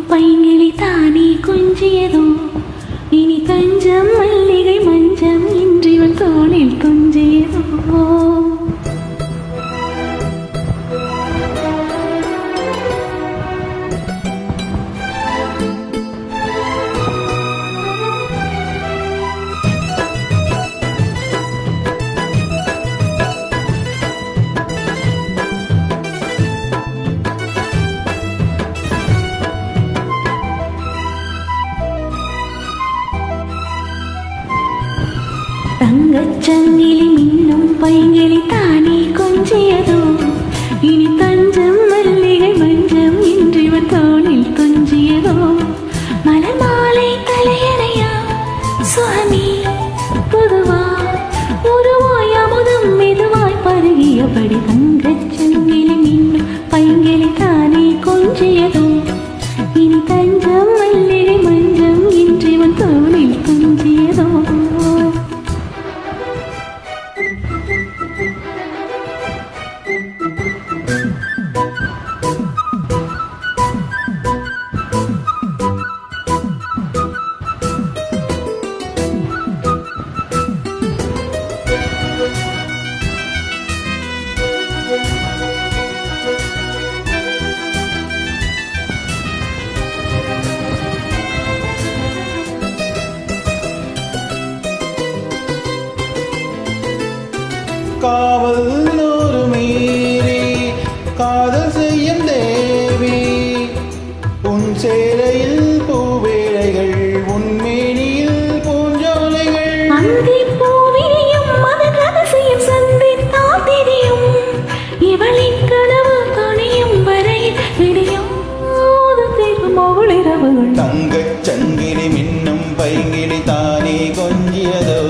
பைங்கிளி தானே கொஞ்சியதோ இனி தஞ்சம் மல்லிகை மஞ்சம் இன்றிவன் தோளில் கொஞ்சியதோ தங்கச்சங்கிலி மின்னும் பைங்கிளி தானே கொஞ்சியதோ இனி தஞ்சம் மல்லிகை மஞ்சம் இன்றிவன் தோளில் கொஞ்சியதோ மலர் மாலை தலையணையா சுவாமி பொதுவா உருவாய் அமுதம் மெதுவாய் பருகியபடி தங்கச்சங்கிலி மின்னும் பைங்கிளி தானே கொஞ்சியதோ இனி தஞ்சம் மல்லிகை மஞ்சம் இன்றிவன் தோளில் கொஞ்சியதோ காவல் ஒரு மீறி காதல் செய்யும் தேவி உன் சேலையில் பூவேளைகள் உன் மேனியில் பூஞ்சோலைகள் பூவியும் மத ரகசியம் சந்தித்தால் தெரியும் இவளின் கனவு துணியும் வரை விடியாது தீரும் அவளிரவுகள் தங்கச் சங்கிலி மின்னும் பைங்கிளி தானே கொஞ்சியதோ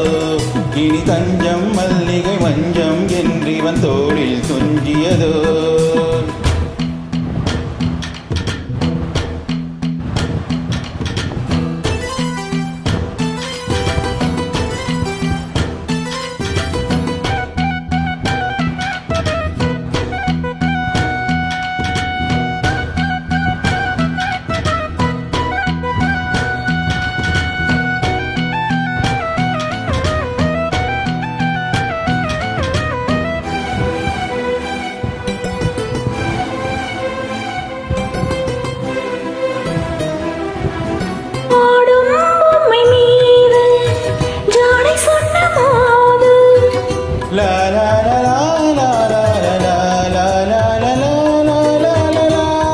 இனி தஞ்சம் மல்லிகை மஞ்சம் என்றிவன் தோளில் துஞ்சியதோ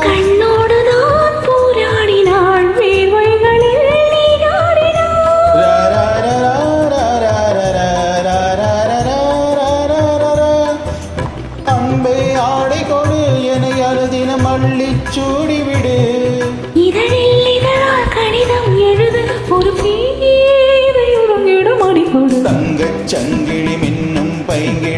கண்ணோடுதான் போராடினாள் வேர்வைகளில் அன்பை ஆடை கொடு என அறுதினம் அள்ளிச் சூடிவிடு இதழில் இதழால் கடிதம் எழுது ஒரு பீதையுடன் இடமடி கொடு தங்கச் சங்கிலி மின்னும் பைங்கிளி